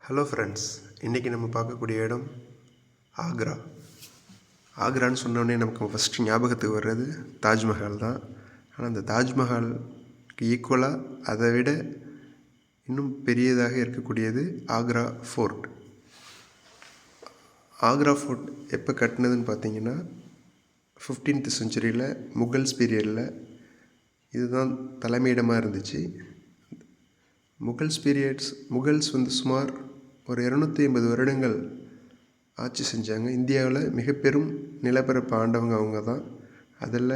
Hello friends, இன்றைக்கி நம்ம பார்க்கக்கூடிய இடம் ஆக்ரா. ஆக்ரான்னு சொன்னோடனே நமக்கு ஃபஸ்ட்டு ஞாபகத்துக்கு வர்றது தாஜ்மஹால் தான். ஆனால் அந்த தாஜ்மஹாலுக்கு ஈக்குவலாக அதை விட இன்னும் பெரியதாக இருக்கக்கூடியது ஆக்ரா ஃபோர்ட். ஆக்ரா ஃபோர்ட் எப்போ கட்டினதுன்னு பார்த்தீங்கன்னா 15th செஞ்சுரியில் முகல்ஸ் பீரியடில் இதுதான் தலைமையிடமாக இருந்துச்சு. முகல்ஸ் சுமார் ஒரு 250 வருடங்கள் ஆட்சி செஞ்சாங்க. இந்தியாவில் மிக பெரும் நிலப்பரப்பு ஆண்டவங்க அவங்க தான். அதில்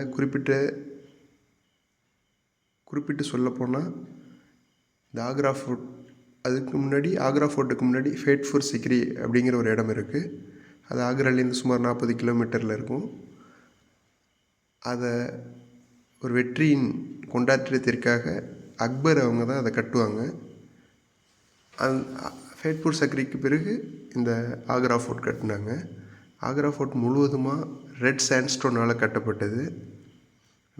குறிப்பிட்டு சொல்லப்போனால் இந்த ஆக்ரா ஃபோர்ட், ஆக்ரா ஃபோர்ட்டுக்கு முன்னாடி ஃபேட்பூர் சிக்ரி அப்படிங்கிற ஒரு இடம் இருக்குது. அது ஆக்ராலேருந்து சுமார் 40 கிலோமீட்டரில் இருக்கும். அதை ஒரு வெற்றியின் கொண்டாட்டத்திற்காக அக்பர் அவங்க தான் அதை கட்டுவாங்க. ஃபேட்பூர் சக்ரிக்கு பிறகு இந்த ஆக்ரா ஃபோர்ட் கட்டினாங்க. ஆக்ரா ஃபோர்ட் முழுவதுமாக ரெட் சாண்ட்ஸ்டோனால் கட்டப்பட்டது.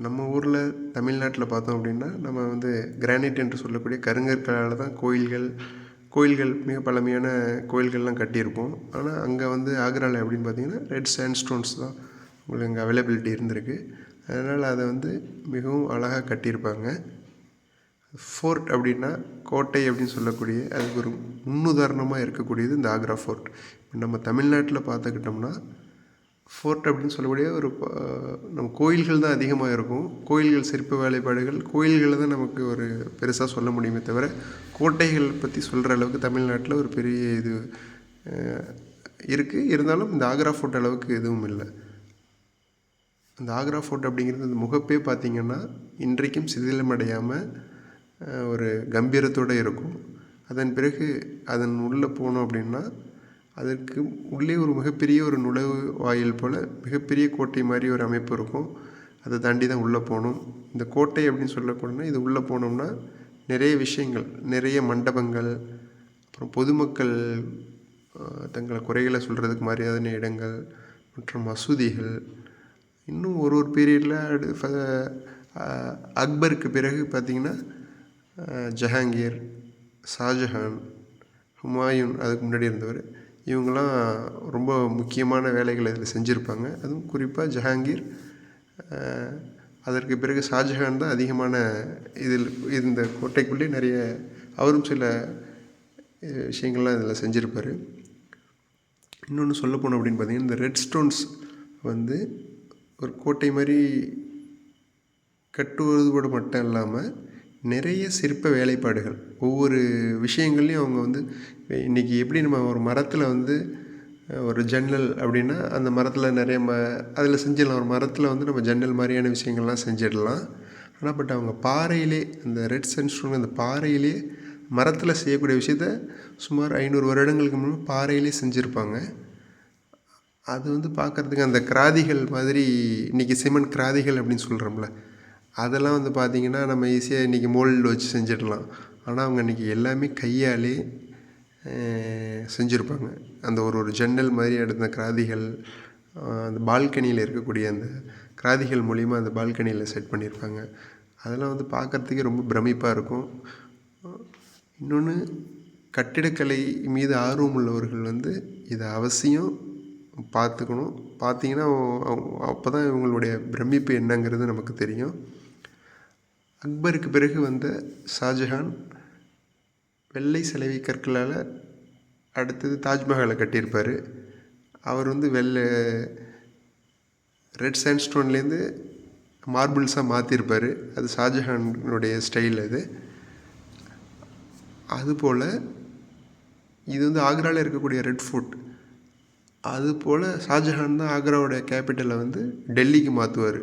நம்ம ஊரில் தமிழ்நாட்டில் பார்த்தோம் அப்படின்னா நம்ம கிரானைட் என்று சொல்லக்கூடிய கருங்கற்களால் தான் கோயில்கள் மிக பழமையான கோயில்கள்லாம் கட்டியிருப்போம். ஆனால் அங்கே ஆக்ராவில் எப்படின்னு பார்த்தீங்கன்னா ரெட் சாண்ட்ஸ்டோன்ஸ் தான் உங்களுக்கு அங்கே அவைலபிலிட்டி இருந்திருக்கு. அதனால் அதை மிகவும் அழகாக கட்டியிருப்பாங்க. ஃபோர்ட் அப்படின்னா கோட்டை அப்படின்னு சொல்லக்கூடிய அதுக்கு ஒரு முன்னுதாரணமாக இருக்கக்கூடியது இந்த ஆக்ரா ஃபோர்ட். நம்ம தமிழ்நாட்டில் பார்த்துக்கிட்டோம்னா ஃபோர்ட் அப்படின்னு சொல்லக்கூடிய நம்ம கோயில்கள் தான் அதிகமாக இருக்கும். கோயில்கள், சிற்ப வேலைப்பாடுகள், கோயில்களை தான் நமக்கு ஒரு பெருசாக சொல்ல முடியுமே தவிர கோட்டைகள் பற்றி சொல்கிற அளவுக்கு தமிழ்நாட்டில் ஒரு பெரிய இது இருக்குது. இருந்தாலும் இந்த ஆக்ரா ஃபோர்ட் அளவுக்கு எதுவும் இல்லை. அந்த ஆக்ரா ஃபோர்ட் அப்படிங்கிறது அந்த முகப்பே பார்த்திங்கன்னா இன்றைக்கும் சிதிலமடையாமல் ஒரு கம்பீரத்தோடு இருக்கும். அதன் பிறகு அதன் உள்ளே போனோம் அப்படின்னா அதற்கு உள்ளே ஒரு மிகப்பெரிய ஒரு நுழைவு வாயில் போல் மிகப்பெரிய கோட்டை மாதிரி ஒரு அமைப்பு இருக்கும். அதை தாண்டி தான் உள்ளே போகணும். இந்த கோட்டை அப்படின்னு சொல்லக்கூடனா இது உள்ளே போனோம்னா நிறைய விஷயங்கள், நிறைய மண்டபங்கள், அப்புறம் பொதுமக்கள் தங்களை குறைகளை சொல்கிறதுக்கு மாதிரியான இடங்கள் மற்றும் மசூதிகள், இன்னும் ஒரு பீரியடில் அக்பருக்கு பிறகு பார்த்திங்கன்னா ஜஹாங்கீர், ஷாஜஹான், ஹுமாயூன் அதுக்கு முன்னாடி இருந்தவர், இவங்களாம் ரொம்ப முக்கியமான வேலைகளை இதில் செஞ்சுருப்பாங்க. அதுவும் குறிப்பாக ஜஹாங்கீர், அதற்கு பிறகு ஷாஜஹான் தான் அதிகமான இந்த கோட்டைக்குள்ளே நிறைய அவரும் சில விஷயங்கள்லாம் இதில் செஞ்சுருப்பார். இன்னொன்று சொல்ல போனோம் அப்படின்னு பார்த்திங்கன்னா இந்த ரெட் ஸ்டோன்ஸ் ஒரு கோட்டை மாதிரி கட்டுவதோடு மட்டும் இல்லாமல் நிறைய சிற்ப வேலைப்பாடுகள், ஒவ்வொரு விஷயங்கள்லையும் அவங்க இன்றைக்கி எப்படி நம்ம ஒரு மரத்தில் ஒரு ஜன்னல் அப்படின்னா அந்த மரத்தில் நிறைய அதில் செஞ்சிடலாம். ஒரு மரத்தில் நம்ம ஜன்னல் மாதிரியான விஷயங்கள்லாம் செஞ்சிடலாம். ஆனால் அவங்க பாறையிலே அந்த ரெட் சாண்ட்ஸ்டோன் அந்த பாறையிலே மரத்தில் செய்யக்கூடிய விஷயத்த சுமார் 500 வருடங்களுக்கு முன்னாடி பாறையிலே செஞ்சுருப்பாங்க. அது பார்க்குறதுக்கு அந்த கிராதிகள் மாதிரி, இன்றைக்கி சிமெண்ட் கிராதிகள் அப்படின்னு சொல்கிறோம்ல, அதெல்லாம் பார்த்திங்கன்னா நம்ம ஈஸியாக இன்றைக்கி மோல்டு வச்சு செஞ்சிடலாம். ஆனால் அவங்க இன்றைக்கி எல்லாமே கையாலே செஞ்சுருப்பாங்க. அந்த ஒரு ஜன்னல் மாதிரி எடுத்த கிராதிகள், அந்த பால்கனியில் இருக்கக்கூடிய அந்த கிராதிகள் மூலிமா அந்த பால்கனியில் செட் பண்ணியிருப்பாங்க. அதெல்லாம் பார்க்குறதுக்கே ரொம்ப பிரமிப்பாக இருக்கும். இன்னொன்று, கட்டிடக்கலை மீது ஆர்வம் உள்ளவர்கள் இதை அவசியம் பார்த்துக்கணும். பார்த்திங்கன்னா அப்போ தான் இவங்களுடைய பிரமிப்பு என்னங்கிறது நமக்கு தெரியும். அக்பருக்கு பிறகு ஷாஜஹான் வெள்ளை சிலைவி கற்களால் அடுத்தது தாஜ்மஹாலை கட்டியிருப்பார். அவர் ரெட் சாண்ட்ஸ்டோன்லேருந்து மார்பிள்ஸாக மாற்றிருப்பார். அது ஷாஜஹானுடைய ஸ்டைல். அதுபோல் இது ஆக்ராவில் இருக்கக்கூடிய ரெட் ஃபோர்ட். அதுபோல் ஷாஜஹான் தான் ஆக்ராவோடைய கேபிட்டலை டெல்லிக்கு மாற்றுவார்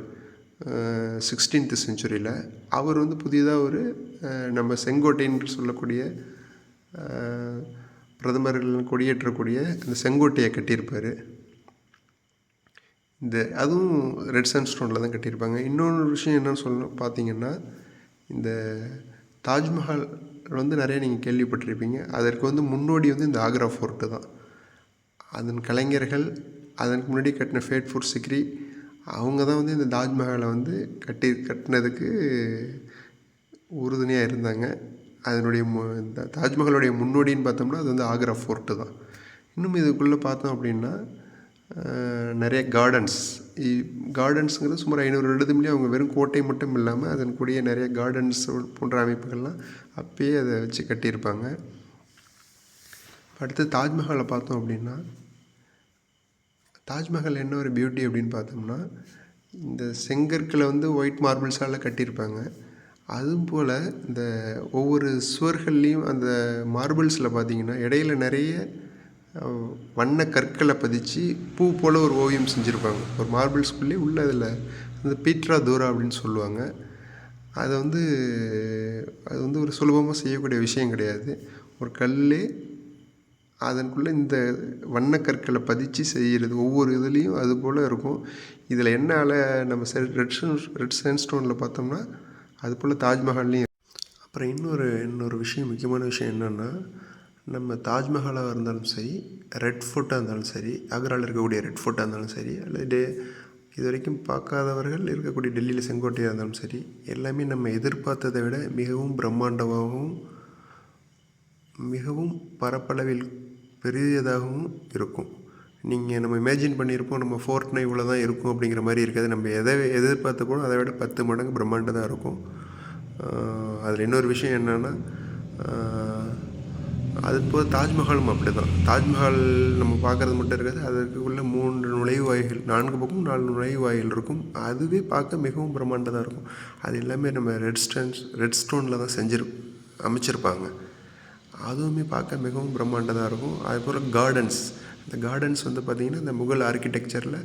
16th செஞ்சுரியில். அவர் புதிதாக நம்ம செங்கோட்டைன்னு சொல்லக்கூடிய பிரதமர்கள் கொடியேற்றக்கூடிய அந்த செங்கோட்டையை கட்டியிருப்பார். அதுவும் ரெட் சாண்ட்ஸ்டோனில் தான் கட்டியிருப்பாங்க. இன்னொரு விஷயம் என்னன்னு பார்த்தீங்கன்னா இந்த தாஜ்மஹால் நிறைய நீங்கள் கேள்விப்பட்டிருப்பீங்க. அதற்கு முன்னோடி இந்த ஆக்ரா ஃபோர்ட்டு தான். அதன் கலைஞர்கள், அதற்கு முன்னாடி கட்டின ஃபேட்பூர் சிக்ரி, அவங்க தான் இந்த தாஜ்மஹாலை கட்டினதுக்கு உறுதுணையாக இருந்தாங்க. அதனுடைய இந்த தாஜ்மஹாலுடைய முன்னோடின்னு பார்த்தோம்னா அது வந்து ஆக்ரா ஃபோர்ட்டு தான். இன்னும் இதுக்குள்ளே பார்த்தோம் அப்படின்னா நிறைய கார்டன்ஸுங்கிறது சுமார் 500 வருடத்துலேயே அவங்க வெறும் கோட்டை மட்டும் இல்லாமல் அதன் கூடிய நிறைய கார்டன்ஸ் போன்ற அமைப்புகள்லாம் அப்பயே அதை வச்சு கட்டியிருப்பாங்க. அடுத்து தாஜ்மஹாலை பார்த்தோம் அப்படின்னா தாஜ்மஹால் என்ன ஒரு பியூட்டி அப்படின்னு பார்த்தோம்னா இந்த செங்கற்களை வந்து ஒயிட் மார்பிள்ஸால் கட்டியிருப்பாங்க. அதுவும் போல் இந்த ஒவ்வொரு சுவர்கள்லேயும் அந்த மார்பிள்ஸில் பார்த்திங்கன்னா இடையில நிறைய வண்ண கற்களை பதிச்சு பூ போல் ஒரு ஓவியம் செஞ்சுருப்பாங்க. ஒரு மார்பிள்ஸ்குள்ளே உள்ள அதில் அந்த பீட்ரா தூரா அப்படின்னு சொல்லுவாங்க. அது வந்து ஒரு சுலபமாக செய்யக்கூடிய விஷயம் கிடையாது. ஒரு கல்லே அதனுக்குள்ளே இந்த வண்ணக்கற்களை பதிச்சு செய்கிறது ஒவ்வொரு இதுலேயும் அது போல் இருக்கும். இதில் என்ன நம்ம ரெட் சாண்ட்ஸ்டோனில் பார்த்தோம்னா அது போல் தாஜ்மஹால்லையும். அப்புறம் இன்னொரு விஷயம், முக்கியமான விஷயம் என்னென்னா, நம்ம தாஜ்மஹாலாக இருந்தாலும் சரி, ரெட் ஃபோர்ட்டாக இருந்தாலும் சரி, ஆக்ராவில் இருக்கக்கூடிய ரெட் ஃபோர்ட்டாக இருந்தாலும் சரி, அல்லது இது வரைக்கும் பார்க்காதவர்கள் இருக்கக்கூடிய டெல்லியில் செங்கோட்டையாக இருந்தாலும் சரி, எல்லாமே நம்ம எதிர்பார்த்ததை விட மிகவும் பிரம்மாண்டமாகவும் மிகவும் பரப்பளவில் பெரியதாகவும் இருக்கும். நம்ம இமேஜின் பண்ணியிருப்போம் நம்ம ஃபோர்ட்னா இவ்வளோ தான் இருக்கும் அப்படிங்கிற மாதிரி இருக்காது. நம்ம எதை எதிர்பார்த்தப்போ அதை விட 10 மடங்கு பிரம்மாண்டமாக இருக்கும். அதில் இன்னொரு விஷயம் என்னென்னா, அது போல் தாஜ்மஹாலும் அப்படி தான். தாஜ்மஹால் நம்ம பார்க்குறது மட்டும் இருக்காது, அதுக்குள்ளே 3 நுழைவாய்கள், 4 பக்கம் 4 நுழைவாய்கள் இருக்கும். அதுவே பார்க்க மிகவும் பிரம்மாண்டமாக இருக்கும். அது எல்லாமே நம்ம ரெட் ஸ்டோனில் தான் அமைச்சிருப்பாங்க. அதுவுமே பார்க்க மிகவும் பிரம்மாண்டமாக இருக்கும். அதுபோல் இந்த கார்டன்ஸ் வந்து பார்த்திங்கன்னா இந்த முகல் ஆர்கிடெக்சரில்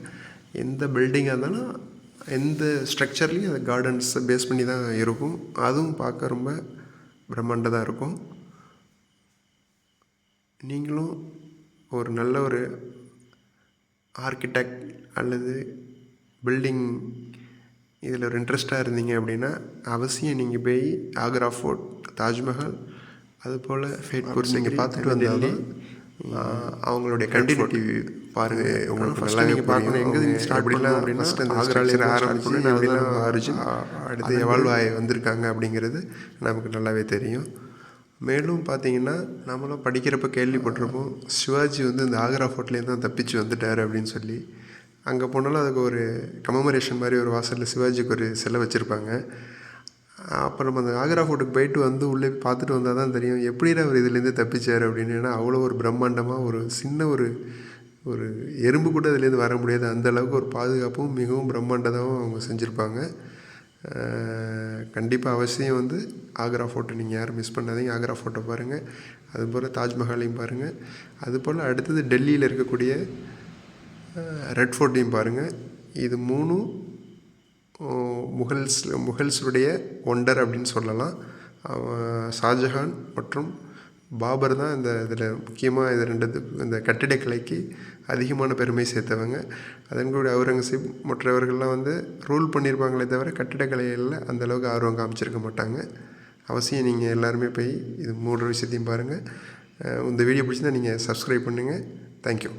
எந்த பில்டிங்காக இருந்தாலும் எந்த ஸ்ட்ரக்சர்லேயும் அந்த கார்டன்ஸை பேஸ் பண்ணி தான் இருக்கும். அதுவும் பார்க்க ரொம்ப பிரம்மாண்டமாக இருக்கும். நீங்களும் ஒரு நல்ல ஒரு ஆர்கிடெக்ட் அல்லது பில்டிங் இதில் ஒரு இன்ட்ரெஸ்டாக இருந்தீங்க அப்படின்னா அவசியம் நீங்கள் போய் ஆக்ரா ஃபோர்ட், தாஜ்மஹால், அதுபோல் ஃபேட்பூர் நீங்கள் பார்த்துட்டு வந்தாலும் அவங்களுடைய கண்டினியூட்டி பாருங்கள். உங்களுக்கு நல்லா நீங்கள் பார்க்கணும் எங்கே ஸ்டார்ட் பண்ணலாம் அப்படின்னா ஆக்ராவில் ஆரம்பிச்சு அடுத்து எவால்வ் ஆகி வந்திருக்காங்க அப்படிங்கிறது நமக்கு நல்லாவே தெரியும். மேலும் பார்த்திங்கன்னா நம்மளும் படிக்கிறப்ப கேள்விப்பட்டிருப்போம், சிவாஜி வந்து இந்த ஆக்ரா ஃபோர்ட்லேருந்து தான் தப்பிச்சு வந்துட்டார் அப்படின்னு சொல்லி. அங்கே போனாலும் அதுக்கு ஒரு கமெமரேஷன் மாதிரி ஒரு வாசலில் சிவாஜிக்கு ஒரு சிலை வச்சுருப்பாங்க. அப்போ நம்ம அந்த ஆக்ரா ஃபோர்ட்டுக்கு போயிட்டு வந்து உள்ளே பார்த்துட்டு வந்தால் தான் தெரியும் எப்படிடா அவர் இதுலேருந்து தப்பிச்சார் அப்படின்னு. ஏன்னா அவ்வளோ ஒரு பிரம்மாண்டமாக ஒரு சின்ன ஒரு எறும்பு கூட அதுலேருந்து வர முடியாது, அந்தளவுக்கு ஒரு பாதுகாப்பும் மிகவும் பிரம்மாண்டமாகவும் அவங்க செஞ்சுருப்பாங்க. கண்டிப்பாக அவசியம் வந்து ஆக்ரா ஃபோர்ட்டை நீங்கள் யாரும் மிஸ் பண்ணாதீங்க. ஆக்ரா ஃபோர்ட்டை பாருங்கள், அதுபோல் தாஜ்மஹாலையும் பாருங்கள். அதுபோல் அடுத்தது டெல்லியில் இருக்கக்கூடிய ரெட் ஃபோர்ட்டையும் பாருங்கள். இது 3 முகல்ஸுடைய ஒண்டர் அப்படின்னு சொல்லலாம். ஷாஜஹான் மற்றும் பாபர் தான் இதில் முக்கியமாக இது ரெண்டுத்துக்கு இந்த கட்டிடக்கலைக்கு அதிகமான பெருமை சேர்த்தவங்க. அதன் கூட அவுரங்கசீப் மற்றவர்கள்லாம் வந்து ரூல் பண்ணியிருப்பாங்களே தவிர கட்டிடக்கலைகளில் அந்தளவுக்கு ஆர்வம் காமிச்சிருக்க மாட்டாங்க. அவசியம் நீங்கள் எல்லாருமே போய் இது 3 விஷயத்தையும் பாருங்கள். இந்த வீடியோ பிடிச்சிருந்தால் நீங்கள் சப்ஸ்கிரைப் பண்ணுங்கள். தேங்க்யூ.